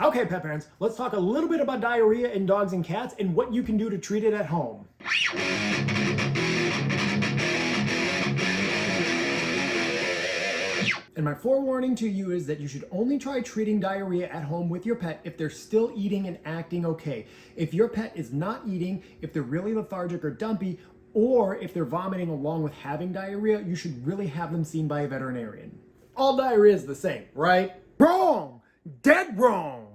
Okay, pet parents, let's talk a little bit about diarrhea in dogs and cats and what you can do to treat it at home. And my forewarning to you is that you should only try treating diarrhea at home with your pet if they're still eating and acting okay. If your pet is not eating, if they're really lethargic or dumpy, or if they're vomiting along with having diarrhea, you should really have them seen by a veterinarian. All diarrhea is the same, right? Wrong! Dead wrong!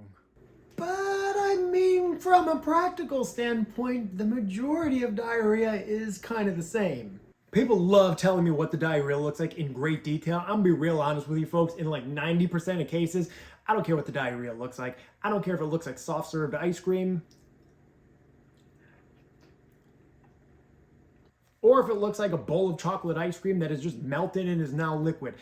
But I mean, from a practical standpoint, the majority of diarrhea is kind of the same. People love telling me what the diarrhea looks like in great detail. I'm gonna be real honest with you folks, in like 90% of cases, I don't care what the diarrhea looks like. I don't care if it looks like soft served ice cream, or if it looks like a bowl of chocolate ice cream that is just melted and is now liquid.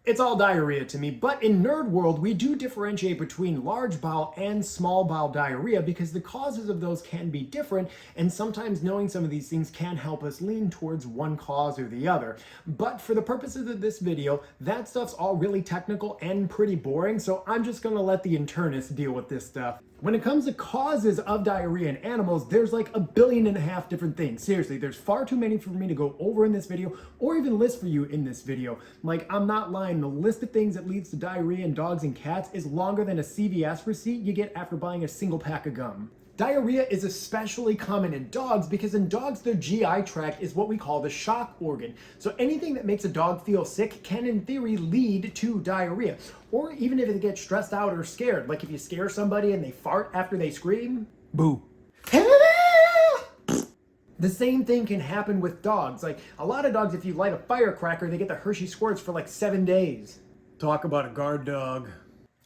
It's all diarrhea to me, but in nerd world, we do differentiate between large bowel and small bowel diarrhea because the causes of those can be different, and sometimes knowing some of these things can help us lean towards one cause or the other. But for the purposes of this video, that stuff's all really technical and pretty boring, so I'm just gonna let the internist deal with this stuff. When it comes to causes of diarrhea in animals, there's like 1.5 billion different things. Seriously, there's far too many for me to go over in this video or even list for you in this video. Like, I'm not lying, the list of things that leads to diarrhea in dogs and cats is longer than a CVS receipt you get after buying a single pack of gum. Diarrhea is especially common in dogs because in dogs, their GI tract is what we call the shock organ. So anything that makes a dog feel sick can in theory lead to diarrhea. Or even if they get stressed out or scared, like if you scare somebody and they fart after they scream, boo. The same thing can happen with dogs. Like a lot of dogs, if you light a firecracker, they get the Hershey squirts for like 7 days. Talk about a guard dog.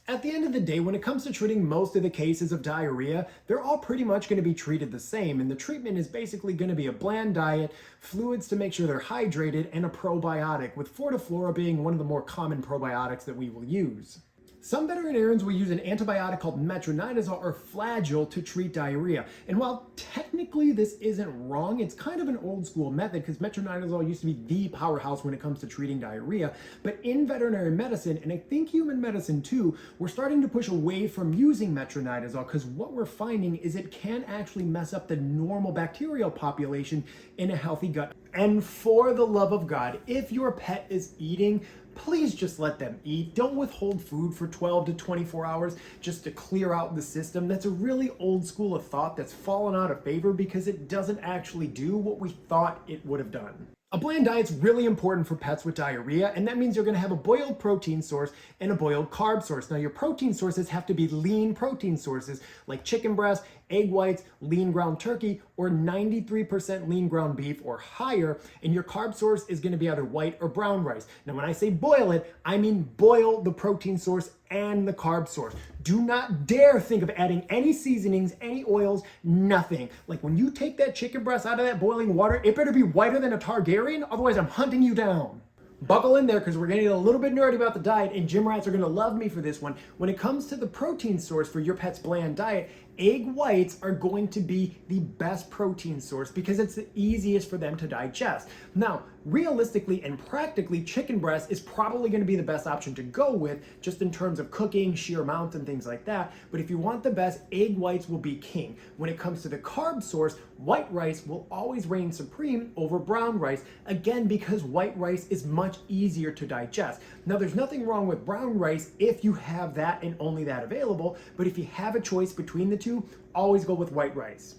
At the end of the day, when it comes to treating most of the cases of diarrhea, they're all pretty much going to be treated the same, and the treatment is basically going to be a bland diet, fluids to make sure they're hydrated, and a probiotic, with Fortiflora being one of the more common probiotics that we will use. Some veterinarians will use an antibiotic called metronidazole or Flagyl to treat diarrhea. And while technically this isn't wrong, it's kind of an old school method because metronidazole used to be the powerhouse when it comes to treating diarrhea. But in veterinary medicine, and I think human medicine too, we're starting to push away from using metronidazole because what we're finding is it can actually mess up the normal bacterial population in a healthy gut. And for the love of God, if your pet is eating, please just let them eat. Don't withhold food for 12 to 24 hours just to clear out the system. That's a really old school of thought that's fallen out of favor because it doesn't actually do what we thought it would have done. A bland diet's really important for pets with diarrhea, and that means you're gonna have a boiled protein source and a boiled carb source. Now, your protein sources have to be lean protein sources like chicken breast, egg whites, lean ground turkey, or 93% lean ground beef or higher, and your carb source is gonna be either white or brown rice. Now, when I say boil it, I mean boil the protein source and the carb source. Do not dare think of adding any seasonings, any oils, nothing. Like when you take that chicken breast out of that boiling water, it better be whiter than a Targaryen, otherwise I'm hunting you down. Buckle in there because we're going to get a little bit nerdy about the diet, and gym rats are going to love me for this one. When it comes to the protein source for your pet's bland diet, egg whites are going to be the best protein source because it's the easiest for them to digest. Now, realistically and practically, chicken breast is probably going to be the best option to go with just in terms of cooking, sheer amounts, and things like that. But if you want the best, egg whites will be king. When it comes to the carb source, white rice will always reign supreme over brown rice, again because white rice is much easier to digest. Now, there's nothing wrong with brown rice if you have that and only that available, but if you have a choice between the two, always go with white rice.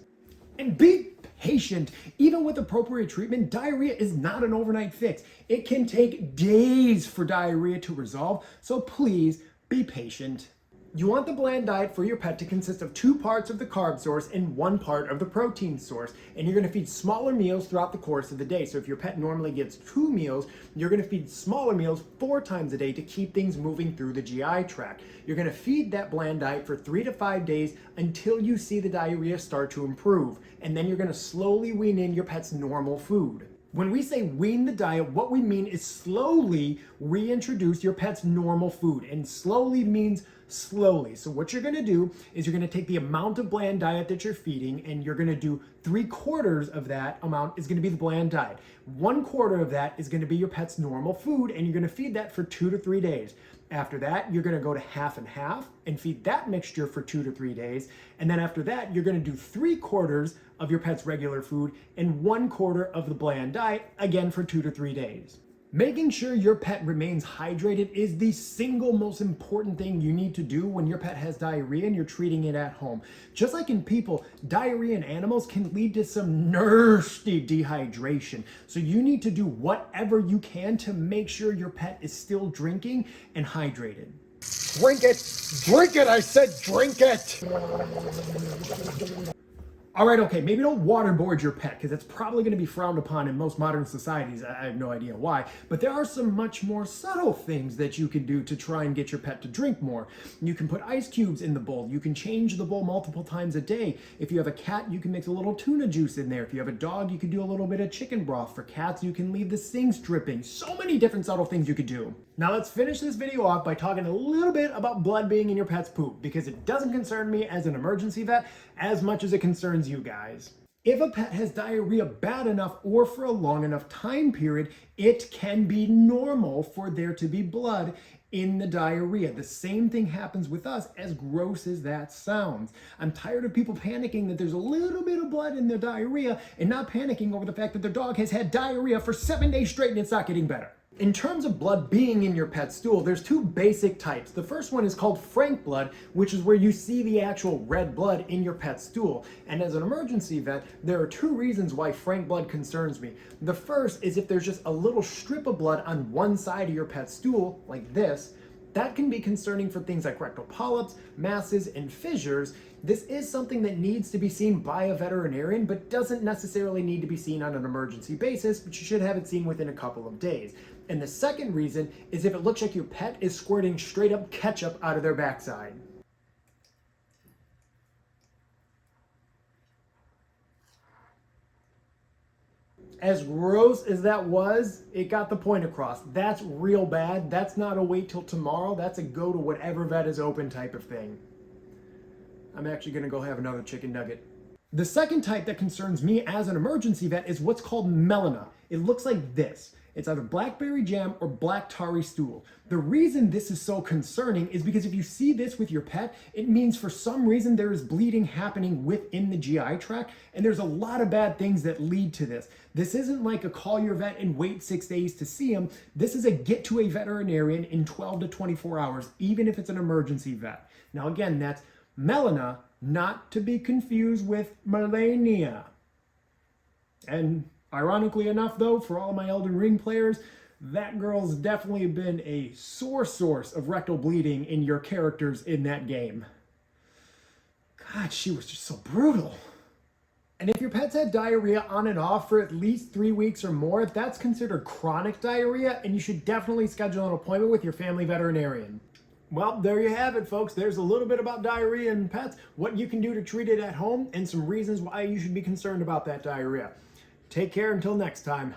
And be patient. Even with appropriate treatment, diarrhea is not an overnight fix. It can take days for diarrhea to resolve, so please be patient. You want the bland diet for your pet to consist of 2 parts of the carb source and 1 part of the protein source. And you're going to feed smaller meals throughout the course of the day. So if your pet normally gets 2 meals, you're going to feed smaller meals 4 times a day to keep things moving through the GI tract. You're going to feed that bland diet for 3 to 5 days until you see the diarrhea start to improve. And then you're going to slowly wean in your pet's normal food. When we say wean the diet, what we mean is slowly reintroduce your pet's normal food. And slowly means slowly. So what you're gonna do is you're gonna take the amount of bland diet that you're feeding and you're gonna do 3/4 of that amount is gonna be the bland diet. 1/4 of that is gonna be your pet's normal food and you're gonna feed that for 2 to 3 days. After that, you're gonna go to half and half and feed that mixture for 2 to 3 days. And then after that, you're gonna do 3/4 of your pet's regular food and 1/4 of the bland diet, again for 2 to 3 days. Making sure your pet remains hydrated is the single most important thing you need to do when your pet has diarrhea and you're treating it at home. Just like in people, diarrhea in animals can lead to some nasty dehydration. So you need to do whatever you can to make sure your pet is still drinking and hydrated. Drink it! Drink it! I said drink it! All right, okay, maybe don't waterboard your pet because that's probably going to be frowned upon in most modern societies. I have no idea why, but there are some much more subtle things that you can do to try and get your pet to drink more. You can put ice cubes in the bowl. You can change the bowl multiple times a day. If you have a cat, you can mix a little tuna juice in there. If you have a dog, you can do a little bit of chicken broth. For cats, you can leave the sinks dripping. So many different subtle things you could do. Now let's finish this video off by talking a little bit about blood being in your pet's poop because it doesn't concern me as an emergency vet as much as it concerns you guys. If a pet has diarrhea bad enough or for a long enough time period, it can be normal for there to be blood in the diarrhea. The same thing happens with us, as gross as that sounds. I'm tired of people panicking that there's a little bit of blood in their diarrhea and not panicking over the fact that their dog has had diarrhea for 7 days straight and it's not getting better. In terms of blood being in your pet's stool, there's 2 basic types. The first one is called frank blood, which is where you see the actual red blood in your pet's stool. And as an emergency vet, there are 2 reasons why frank blood concerns me. The first is if there's just a little strip of blood on one side of your pet's stool, like this, that can be concerning for things like rectal polyps, masses, and fissures. This is something that needs to be seen by a veterinarian, but doesn't necessarily need to be seen on an emergency basis, but you should have it seen within a couple of days. And the second reason is if it looks like your pet is squirting straight up ketchup out of their backside. As gross as that was, it got the point across. That's real bad. That's not a wait till tomorrow. That's a go to whatever vet is open type of thing. I'm actually gonna go have another chicken nugget. The second type that concerns me as an emergency vet is what's called melena. It looks like this. It's either blackberry jam or black tarry stool. The reason this is so concerning is because if you see this with your pet, it means for some reason there is bleeding happening within the GI tract, and there's a lot of bad things that lead to this. This isn't like a call your vet and wait 6 days to see him. This is a get to a veterinarian in 12 to 24 hours, even if it's an emergency vet. Now again, that's melena, not to be confused with melania. And ironically enough, though, for all my Elden Ring players, that girl's definitely been a sore source of rectal bleeding in your characters in that game. God, she was just so brutal. And if your pet's had diarrhea on and off for at least 3 weeks or more, that's considered chronic diarrhea, and you should definitely schedule an appointment with your family veterinarian. Well, there you have it, folks. There's a little bit about diarrhea in pets, what you can do to treat it at home, and some reasons why you should be concerned about that diarrhea. Take care until next time.